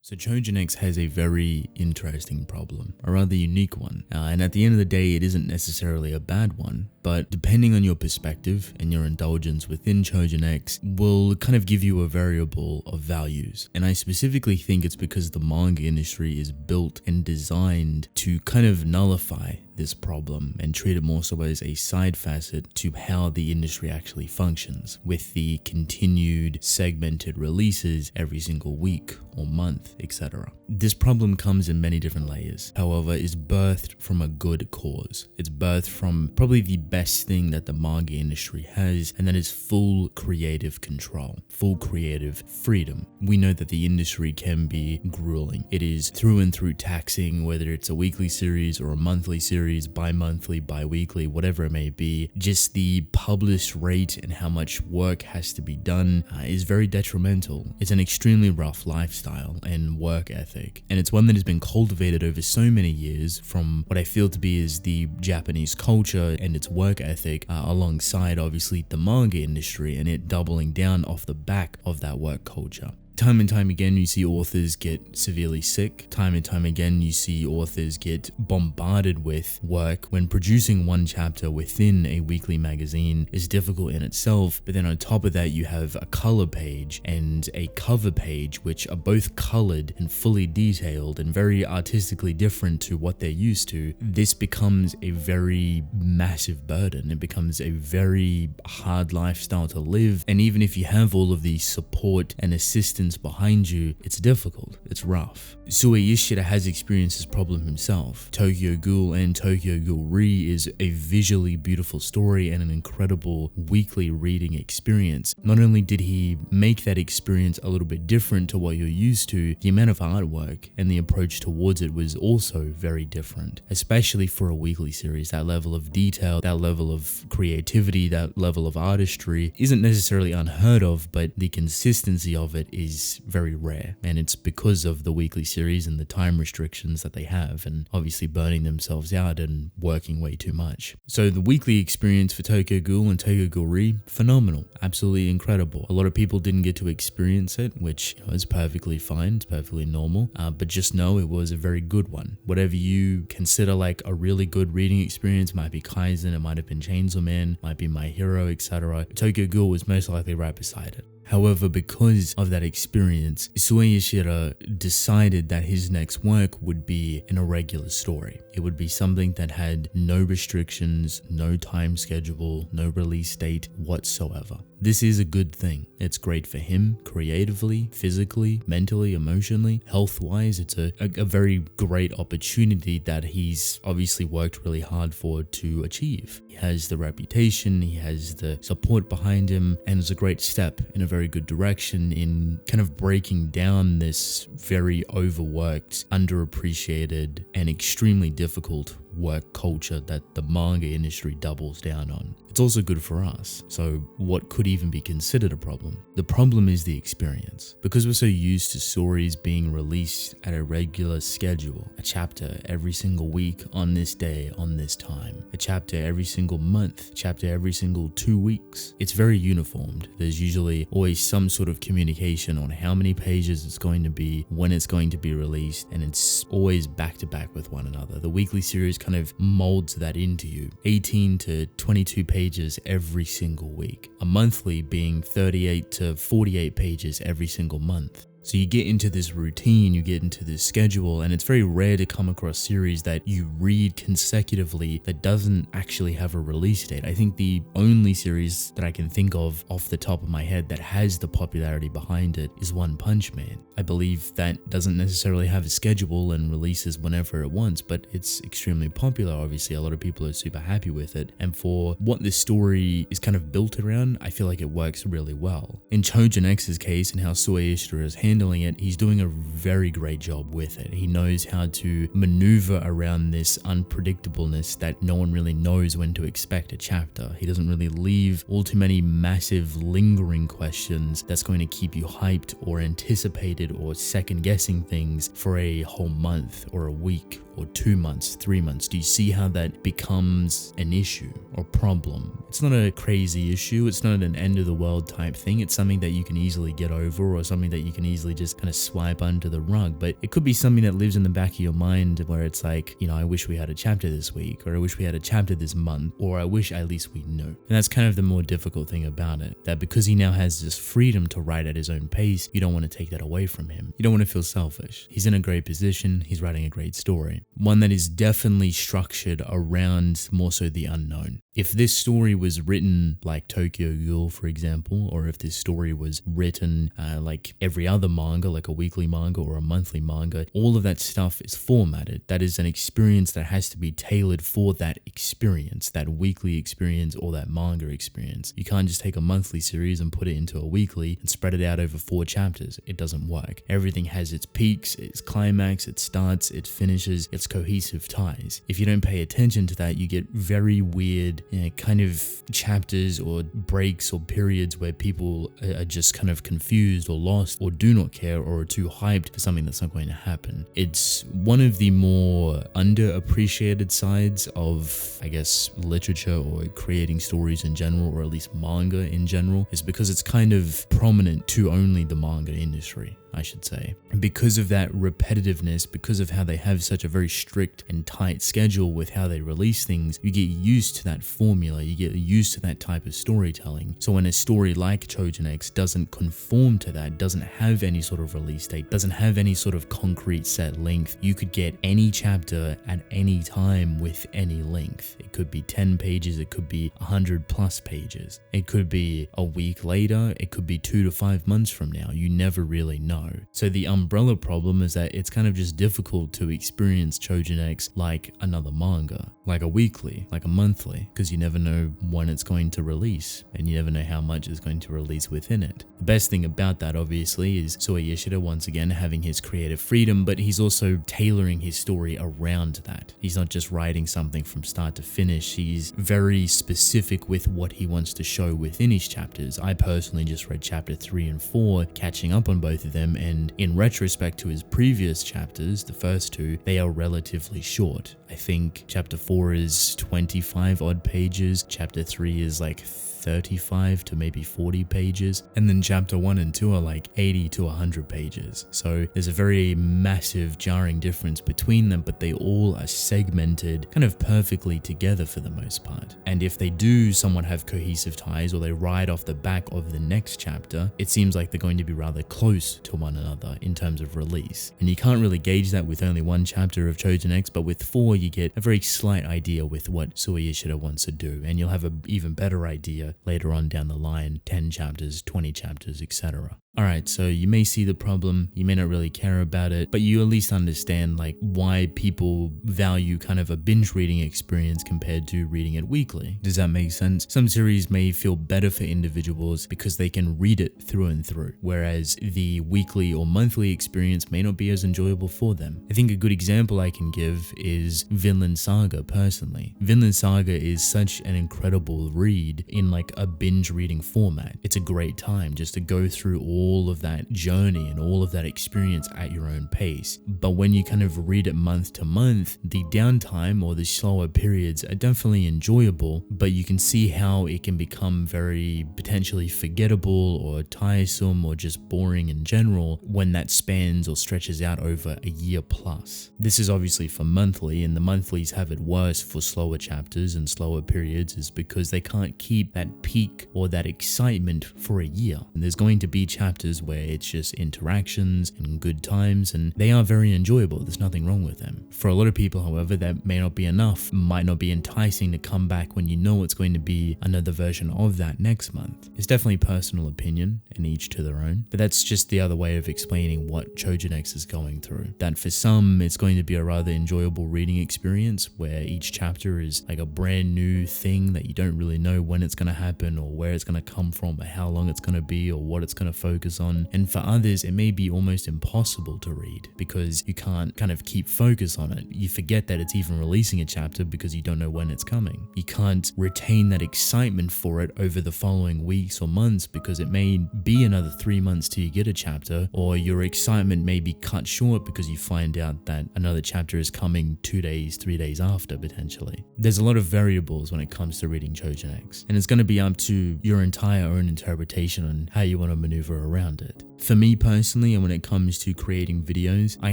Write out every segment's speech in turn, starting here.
So Choujin X has a very interesting problem, a rather unique one, and at the end of the day it isn't necessarily a bad one, but depending on your perspective and your indulgence within Choujin X will kind of give you a variable of values. And I specifically think it's because the manga industry is built and designed to kind of nullify this problem and treat it more so as a side facet to how the industry actually functions, with the continued segmented releases every single week or month, etc. This problem comes in many different layers, however, is birthed from a good cause. It's birthed from probably the best thing that the manga industry has, and that is full creative control, full creative freedom. We know that the industry can be grueling. It is through and through taxing, whether it's a weekly series or a monthly series, bi-monthly, bi-weekly, whatever it may be. Just the published rate and how much work has to be done is very detrimental. It's an extremely rough lifestyle and work ethic, and it's one that has been cultivated over so many years from what I feel to be is the Japanese culture and its work ethic, alongside obviously the manga industry and it doubling down off the back of that work culture. Time and time again, you see authors get severely sick. Time and time again, you see authors get bombarded with work when producing one chapter within a weekly magazine is difficult in itself. But then on top of that, you have a color page and a cover page, which are both colored and fully detailed and very artistically different to what they're used to. This becomes a very massive burden. It becomes a very hard lifestyle to live. And even if you have all of the support and assistance behind you, it's difficult, it's rough. Sui Ishida has experienced this problem himself. Tokyo Ghoul and Tokyo Ghoul Re is a visually beautiful story and an incredible weekly reading experience. Not only did he make that experience a little bit different to what you're used to, the amount of artwork and the approach towards it was also very different, especially for a weekly series. That level of detail, that level of creativity, that level of artistry isn't necessarily unheard of, but the consistency of it is very rare, and it's because of the weekly series and the time restrictions that they have, and obviously burning themselves out and working way too much. So the weekly experience for Tokyo Ghoul and Tokyo Ghoul Re, phenomenal, absolutely incredible. A lot of people didn't get to experience it, which is perfectly fine, it's perfectly normal, but just know it was a very good one. Whatever you consider like a really good reading experience, might be Kaizen, it might have been Chainsaw Man, might be My Hero, etc. Tokyo Ghoul was most likely right beside it. However, because of that experience, Sui Ishida decided that his next work would be an irregular story. It would be something that had no restrictions, no time schedule, no release date whatsoever. This is a good thing. It's great for him creatively, physically, mentally, emotionally, health-wise. It's a very great opportunity that he's obviously worked really hard for to achieve. He has the reputation, he has the support behind him, and it's a great step in a very good direction in kind of breaking down this very overworked, underappreciated, and extremely difficult work culture that the manga industry doubles down on. It's also good for us. So what could even be considered a problem? The problem is the experience. Because we're so used to stories being released at a regular schedule, a chapter every single week on this day, on this time, a chapter every single month, chapter every single 2 weeks. It's very uniformed. There's usually always some sort of communication on how many pages it's going to be, when it's going to be released, and it's always back to back with one another. The weekly series kind of molds that into you. 18 to 22 pages every single week. A monthly being 38 to 48 pages every single month. So you get into this routine, you get into this schedule, and it's very rare to come across series that you read consecutively that doesn't actually have a release date. I think the only series that I can think of off the top of my head that has the popularity behind it is One Punch Man. I believe that doesn't necessarily have a schedule and releases whenever it wants, but it's extremely popular. Obviously, a lot of people are super happy with it, and for what this story is kind of built around, I feel like it works really well. In Choujin X's case and how Sui Ishida is handling it, he's doing a very great job with it. He knows how to maneuver around this unpredictableness that no one really knows when to expect a chapter. He doesn't really leave all too many massive lingering questions that's going to keep you hyped or anticipated or second guessing things for a whole month or a week or 2 months, 3 months? Do you see how that becomes an issue or problem? It's not a crazy issue. It's not an end of the world type thing. It's something that you can easily get over, or something that you can easily just kind of swipe under the rug. But it could be something that lives in the back of your mind where it's like, I wish we had a chapter this week, or I wish we had a chapter this month, or I wish at least we knew. And that's kind of the more difficult thing about it, that because he now has this freedom to write at his own pace, you don't want to take that away from him. You don't want to feel selfish. He's in a great position. He's writing a great story. One that is definitely structured around more so the unknown. If this story was written like Tokyo Ghoul, for example, or if this story was written like every other manga, like a weekly manga or a monthly manga, all of that stuff is formatted. That is an experience that has to be tailored for that experience, that weekly experience or that manga experience. You can't just take a monthly series and put it into a weekly and spread it out over 4 chapters. It doesn't work. Everything has its peaks, its climax, it starts, it finishes, its cohesive ties. If you don't pay attention to that, you get very weird kind of chapters or breaks or periods where people are just kind of confused or lost or do not care or are too hyped for something that's not going to happen. It's one of the more underappreciated sides of, I guess, literature or creating stories in general, or at least manga in general, is because it's kind of prominent to only the manga industry, I should say. And because of that repetitiveness, because of how they have such a very strict and tight schedule with how they release things, you get used to that formula, you get used to that type of storytelling. So when a story like Choujin X doesn't conform to that, doesn't have any sort of release date, doesn't have any sort of concrete set length, you could get any chapter at any time with any length. It could be 10 pages, it could be 100 plus pages. It could be a week later, it could be 2 to 5 months from now. You never really know. So the umbrella problem is that it's kind of just difficult to experience Choujin X like another manga, like a weekly, like a monthly, because you never know when it's going to release and you never know how much is going to release within it. The best thing about that obviously is Sui Ishida once again having his creative freedom, but he's also tailoring his story around that. He's not just writing something from start to finish. He's very specific with what he wants to show within his chapters. I personally just read chapter 3 and 4, catching up on both of them, and in retrospect to his previous chapters, the first 2, they are relatively short. I think chapter 4 is 25 odd pages, chapter 3 is like 35 to maybe 40 pages, and then chapter 1 and 2 are like 80 to 100 pages. So there's a very massive jarring difference between them, but they all are segmented kind of perfectly together for the most part. And if they do somewhat have cohesive ties, or they ride off the back of the next chapter, it seems like they're going to be rather close to one another in terms of release. And you can't really gauge that with only one chapter of Choujin X, but with 4 you get a very slight idea with what Sui Ishida wants to do, and you'll have an even better idea later on down the line, 10 chapters, 20 chapters, etc. Alright, so you may see the problem, you may not really care about it, but you at least understand like why people value kind of a binge reading experience compared to reading it weekly. Does that make sense? Some series may feel better for individuals because they can read it through and through, whereas the weekly or monthly experience may not be as enjoyable for them. I think a good example I can give is Vinland Saga personally. Vinland Saga is such an incredible read in like a binge reading format. It's a great time just to go through all of that journey and all of that experience at your own pace. But when you kind of read it month to month, the downtime or the slower periods are definitely enjoyable, but you can see how it can become very potentially forgettable or tiresome or just boring in general when that spans or stretches out over a year plus. This is obviously for monthly, and the monthlies have it worse for slower chapters and slower periods is because they can't keep that peak or that excitement for a year. And there's going to be chapters where it's just interactions and good times, and they are very enjoyable. There's nothing wrong with them. For a lot of people, however, that may not be enough, might not be enticing to come back when you know it's going to be another version of that next month. It's definitely personal opinion and each to their own, but that's just the other way of explaining what Choujin X is going through. That for some, it's going to be a rather enjoyable reading experience where each chapter is like a brand new thing that you don't really know when it's going to happen or where it's going to come from or how long it's going to be or what it's going to focus focus on, and for others it may be almost impossible to read because you can't kind of keep focus on it. You forget that it's even releasing a chapter because you don't know when it's coming. You can't retain that excitement for it over the following weeks or months because it may be another 3 months till you get a chapter, or your excitement may be cut short because you find out that another chapter is coming 2 days, 3 days after potentially. There's a lot of variables when it comes to reading Choujin X, and it's going to be up to your entire own interpretation on how you want to maneuver around it. For me personally, and when it comes to creating videos, I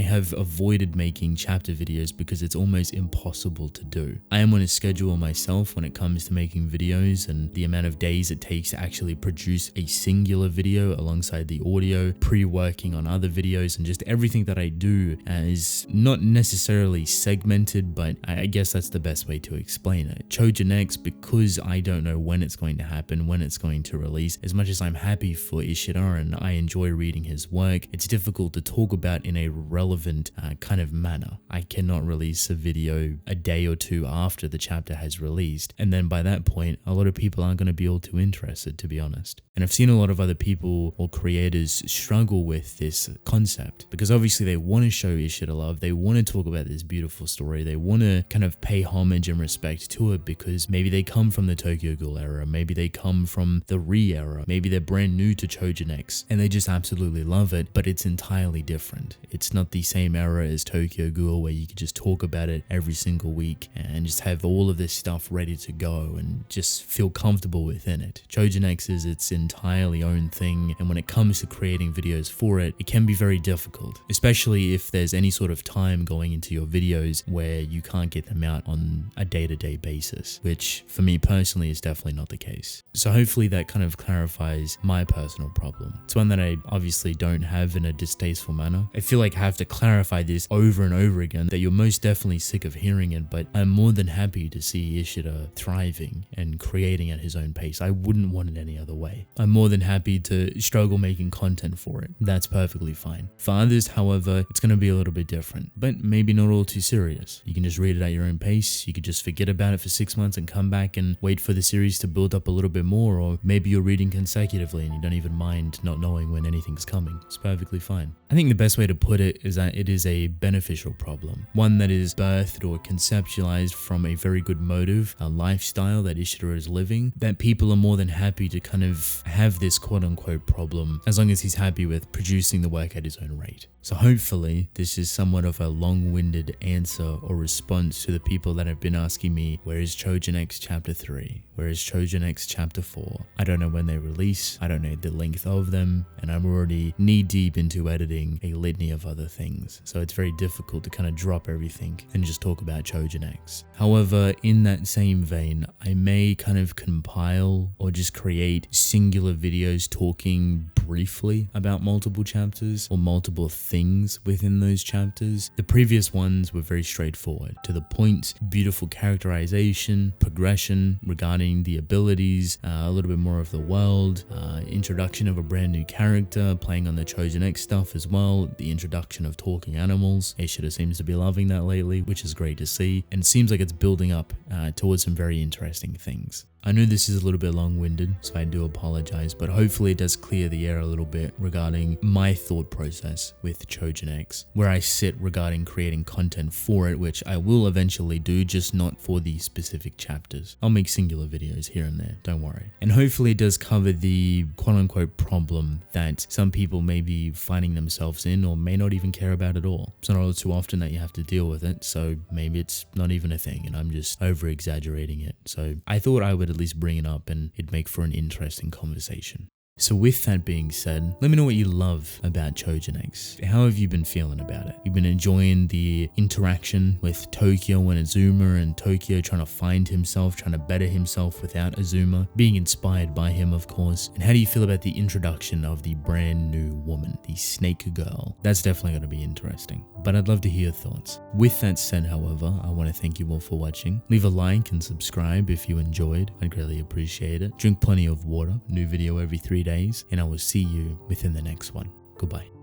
have avoided making chapter videos because it's almost impossible to do. I am on a schedule myself when it comes to making videos, and the amount of days it takes to actually produce a singular video alongside the audio, pre-working on other videos, and just everything that I do is not necessarily segmented, but I guess that's the best way to explain it. Choujin X, because I don't know when it's going to happen, when it's going to release, as much as I'm happy for Ishida and I enjoy reading his work, it's difficult to talk about in a relevant kind of manner. I cannot release a video a day or two after the chapter has released, and then by that point a lot of people aren't going to be all too interested, to be honest. And I've seen a lot of other people or creators struggle with this concept because obviously they want to show Ishida love, they want to talk about this beautiful story, they want to kind of pay homage and respect to it because maybe they come from the Tokyo Ghoul era, maybe they come from the Re era, maybe they're brand new to Choujin X and they just absolutely love it, but it's entirely different. It's not the same era as Tokyo Ghoul where you could just talk about it every single week and just have all of this stuff ready to go and just feel comfortable within it. Choujin X is its entirely own thing, and when it comes to creating videos for it, it can be very difficult, especially if there's any sort of time going into your videos where you can't get them out on a day-to-day basis, which for me personally is definitely not the case. So hopefully that kind of clarifies my personal problem. It's one that I obviously don't have in a distasteful manner. I feel like I have to clarify this over and over again, that you're most definitely sick of hearing it, but I'm more than happy to see Ishida thriving and creating at his own pace. I wouldn't want it any other way. I'm more than happy to struggle making content for it. That's perfectly fine. For others, however, it's going to be a little bit different, but maybe not all too serious. You can just read it at your own pace. You could just forget about it for 6 months and come back and wait for the series to build up a little bit more, or maybe you're reading consecutively and you don't even mind not knowing when anything's coming. It's perfectly fine. I think the best way to put it is that it is a beneficial problem, one that is birthed or conceptualized from a very good motive, a lifestyle that Ishida is living, that people are more than happy to kind of have this quote-unquote problem as long as he's happy with producing the work at his own rate. So hopefully this is somewhat of a long-winded answer or response to the people that have been asking me, where is Choujin X chapter 3? Where is Choujin X chapter 4? I don't know when they release, I don't know the length of them, and I'm already knee-deep into editing a litany of other things, so it's very difficult to kind of drop everything and just talk about Choujin X. However, in that same vein, I may kind of compile or just create singular videos talking briefly about multiple chapters or multiple things within those chapters. The previous ones were very straightforward, to the point, beautiful characterization, progression regarding the abilities, a little bit more of the world, introduction of a brand new character, playing on the Choujin X stuff as well, the introduction of talking animals. Ishida seems to be loving that lately, which is great to see, and it seems like it's building up towards some very interesting things. I know this is a little bit long-winded, so I do apologize, but hopefully it does clear the air a little bit regarding my thought process with Choujin X, where I sit regarding creating content for it, which I will eventually do, just not for these specific chapters. I'll make singular videos here and there, don't worry. And hopefully it does cover the quote-unquote problem that some people may be finding themselves in or may not even care about at all. It's not all too often that you have to deal with it, so maybe it's not even a thing and I'm just over-exaggerating it. So I thought I would at least bring it up and it'd make for an interesting conversation. So with that being said, let me know what you love about Choujin X. How have you been feeling about it? You've been enjoying the interaction with Tokyo and Azuma, and Tokyo trying to find himself, trying to better himself without Azuma, being inspired by him of course. And how do you feel about the introduction of the brand new woman, the snake girl? That's definitely going to be interesting, but I'd love to hear your thoughts. With that said, however, I want to thank you all for watching. Leave a like and subscribe if you enjoyed. I'd greatly appreciate it. Drink plenty of water. New video every 3 days, and I will see you within the next one. Goodbye.